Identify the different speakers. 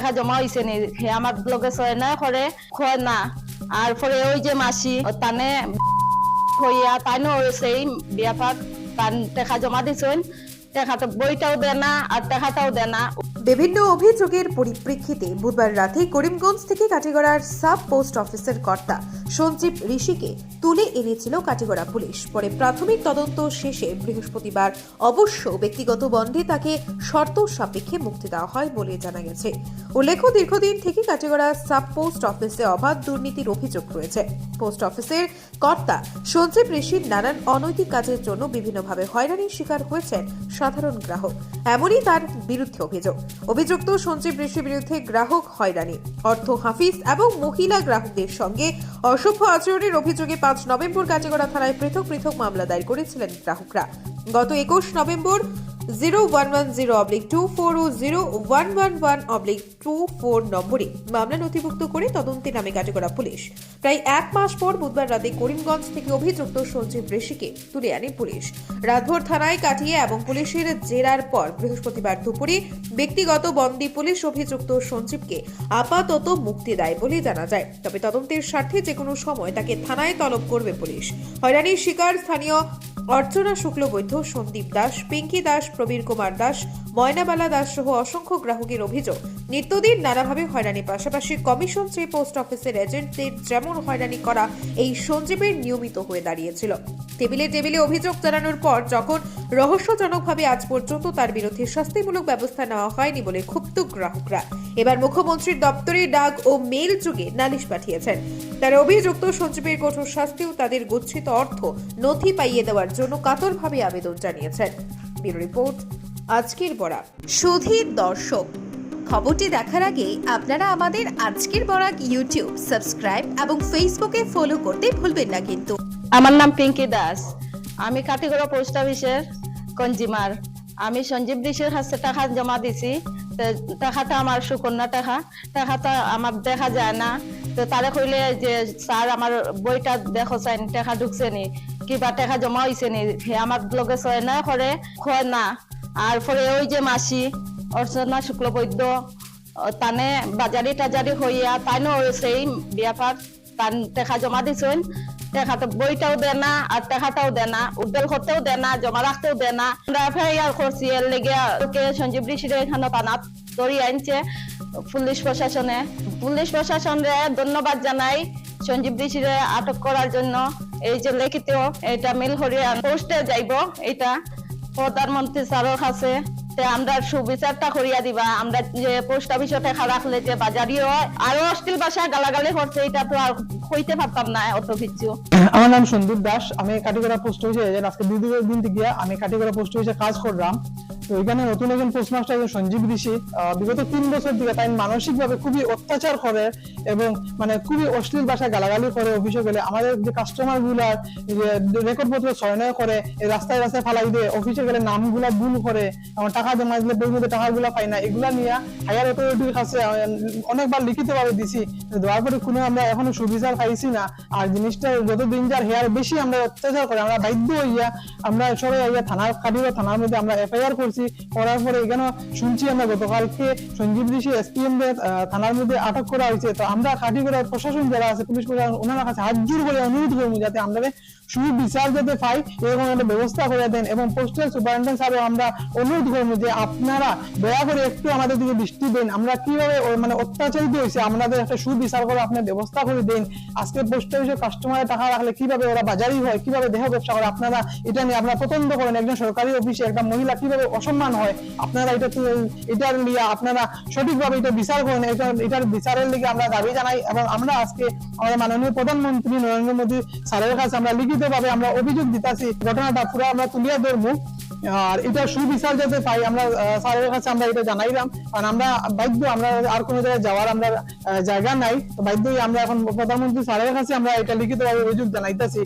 Speaker 1: টাকা জমা হয়েছে নি হে আমার লগে ছয় না করে খয় না আর পরে ওই যে মাসি তানে হইয়া তাইনও সেই বিয়াপার তান টাকা জমা দিছেন টাকাটা বইটাও দেয় না আর টাকাটাও দেয় না।
Speaker 2: বিভিন্ন অভিযোগের পরিপ্রেক্ষিতে বুধবার রাতে করিমগঞ্জ থেকে কাটিগড়ার সাব পোস্ট অফিসের কর্তা সঞ্জীব ঋষিকে তুলে এনেছিল কাটিগড়া পুলিশ। পরে প্রাথমিক তদন্ত শেষে বৃহস্পতিবার অবশ্য ব্যক্তিগত বন্ডে তাকে শর্ত সাপেক্ষে মুক্তি দেওয়া হয় বলে জানা গেছে। উল্লেখ্য, দীর্ঘদিন থেকে কাটিগড়া সাব পোস্ট অফিসে অবাধ দুর্নীতির অভিযোগ রয়েছে। পোস্ট অফিসের কর্তা সঞ্জীব ঋষির নানান অনৈতিক কাজের জন্য বিভিন্নভাবে হয়রানির শিকার হয়েছেন সাধারণ গ্রাহক, এমনই তার বিরুদ্ধে অভিযোগ। অভিযুক্ত সঞ্জীব ঋষির বিরুদ্ধে গ্রাহক হয়রানি, অর্থ হাফিজ এবং মহিলা গ্রাহকদের সঙ্গে অসভ্য আচরণের অভিযোগে ৫ নভেম্বর কাটিগড়া থানায় পৃথক পৃথক মামলা দায়ের করেছিলেন গ্রাহকরা। গত ২১ নভেম্বর 0110/24 ও 0111/24 নম্বরে মামলা নথিভুক্ত করে তদন্তে নামে কাটিগড়া পুলিশ। প্রায় ১ মাস পর বুধবার রাতে করিমগঞ্জ থেকে অভিযুক্ত সঞ্জীব ঋষিকে তুলে আনে পুলিশ। রাতভর থানায় কাটিয়ে এবং পুলিশের জেরার পর বৃহস্পতিবার দুপুরে ব্যক্তিগত বন্দি পুলিশ অভিযুক্ত সঞ্জীবকে আপাতত মুক্তি দেয় বলে জানা যায়। তবে তদন্তের স্বার্থে যে কোনো সময় তাকে থানায় তলব করবে পুলিশ। হয়রানির শিকার স্থানীয় অর্চনা শুক্লবৈদ্য, সন্দীপ দাস, পিঙ্কি দাস, প্রবীর কুমার দাস, ময়নাবালা দাস সহ অসংখ্য গ্রাহকের অভিযোগ, নিত্যদিন নানাভাবে হয়রানির পাশাপাশি কমিশন চেয়ে পোস্ট অফিসের এজেন্টদের যেমন হয়রানি করা এই সঞ্জীবের নিয়মিত হয়ে দাঁড়িয়েছিল। টেবিলে টেবিলে অভিযোগ জানানোর পর যখন রহস্যজনকভাবে আজ পর্যন্ত তার বিরুদ্ধে শাস্তিমূলক ব্যবস্থা নেওয়া হয়নি বলে ক্ষুব্ধ গ্রাহকরা এবার মুখ্যমন্ত্রীর দপ্তরে ডাক ও মেইল যুগে নালিশ পাঠিয়েছেন। তারা অভিযুক্ত সঞ্জীবের কঠোর শাস্তি ও তাদের গচ্ছিত অর্থ নথি পাইয়ে দেওয়ার জন্য কাতরভাবে আবেদন জানিয়েছেন। ব্যুরো রিপোর্ট, আজকের বরাক। সুধীর দর্শক, খবরটি দেখার আগে আপনারা আমাদের আজকের বরাক ইউটিউব সাবস্ক্রাইব এবং ফেসবুকে ফলো করতে ভুলবেন না কিন্তু।
Speaker 1: আমার নাম পিঙ্কি দাস, আমি কাটিগড়া পোস্ট অফিসের কনজিউমার। আমি সঞ্জীব ঋষির কাছে টাকা জমা দিছি, টাকাটা আমার সুকন্যা টাকাটা আমার দেখা যায় না। তো তারা কইলে যে স্যার আমার বইটা দেখো চাই টাকা ঢুকছে নি কিবা টাকা জমা হয়েছে নি হে আমার লগে ছয় না করে খয় না আর পরে ওই যে মাসি অর্চনা শুক্লবৈদ্য তানে বাজারি টাজারি হইয়া তাইনও সেই বিয়াপার তান টাকা জমা দিছেন টাকাটা বইটাও দেয় না আর টাকাটাও দেয় না, উদ্যোগ করতেও দেয় না, জমা রাখতেও দেয় না। আমরা এফআইআর করছি এর লেগে সঞ্জীব ঋষির এখানে থানাত ধরি আনছে পুলিশ প্রশাসনে। পুলিশ প্রশাসনে ধন্যবাদ জানাই সঞ্জীব ঋষিরে আটক করার জন্য। এই যে লিখিত এটা মিল হরিয়া পোস্টে যাইব, এটা প্রধানমন্ত্রী স্যারের কাছে আমরা সুবিচারটা করিয়া দিবা। আমরা যে পোস্ট অফিসে টাকা রাখলে যে বাজারি হয় আরো অশ্লীল ভাষায় গালাগালি করছে, এটা তো আর হইতে পারতাম না অত কিছু।
Speaker 3: আমার নাম সন্দীপ দাস, আমি কাটিগড়া পোস্ট অফিসে আজকে দিন থেকে আমি কাটিগড়া পোস্ট অফিসে কাজ করলাম। তো এখানে নতুন একজন পোস্টমাস্টার সঞ্জীব ঋষি বিগত 3 বছর থেকে তাই মানসিকভাবে খুবই অত্যাচার করে এবং মানে খুবই অশ্লীল ভাষায় গালাগালি করে। অফিসে গেলে আমাদের যে কাস্টমার গুলার রেকর্ড পত্র চয়ন করে রাস্তায় রাস্তায় ফালাই দিয়ে, অফিসে গেলে নামগুলা ভুল করে, আমার টাকা জমা দিলে বই মধ্যে টাকাগুলা পাই না, এগুলা নিয়ে হায়ার অথরিটির কাছে অনেকবার লিখিতভাবে দিছি। দেওয়ার পরে কোনো আমরা এখনো সুবিচার পাইছি না। আর জিনিসটা যতদিন যার হেয়ার বেশি আমরা অত্যাচার করে আমরা বাধ্য হইয়া আমরা সবাই থানার কাটিগড়া থানার মধ্যে আমরা এফআইআর করছি। করার পরে এখানে শুনছি আমরা গতকালকে সঞ্জীব ঋষি এসপিএম থানার মধ্যে আটক করা হয়েছে। তো আমরা কাটিগড়ার প্রশাসন যারা আছে পুলিশ প্রশাসন ওনার কাছে হাত জোর করে অনুরোধ করবো যাতে আমরা সুবিচার যাতে পাই এরকম একটা ব্যবস্থা করে দেন। এবং পোস্টাল সুপারিনটেন্ডেন্ট সাহেব আমরা অনুরোধ করবো যে আপনারা দয়া করে একটু আমাদের দিকে দৃষ্টি দেন, আমরা কিভাবে মানে অত্যাচারিত হয়েছে আমাদের একটা সুবিচার করে আপনি ব্যবস্থা করে দেন। আজকে পোস্ট অফিসে কাস্টমারের টাকা রাখলে কিভাবে ওরা বাজারি হয়, কিভাবে দেহ ব্যবসা করে, আপনারা এটা নিয়ে আপনারা পছন্দ করেন। একজন সরকারি অফিসে একটা মহিলা কিভাবে অসম্মান হয়, আপনারা এটার নিয়ে আপনারা সঠিকভাবে এটা বিচার করেন। এটার বিচারের লিগে আমরা দাবি জানাই এবং আমরা আজকে আমাদের মাননীয় প্রধানমন্ত্রী নরেন্দ্র মোদী স্যারের কাছে আমরা লিখিতভাবে আমরা অভিযোগ দিতেছি, ঘটনাটা পুরো আমরা তুলিয়া ধরবো আর এটা সুবিচার যাতে পাই আমরা স্যারের কাছে আমরা এটা জানাইলাম। কারণ আমরা বাধ্য, আমরা আর কোনো জায়গায় যাওয়ার আমরা জায়গা নাই, বাধ্যই আমরা এখন প্রধানমন্ত্রী স্যারের কাছে আমরা এটা লিখিতভাবে অভিযোগ জানাইতেছি।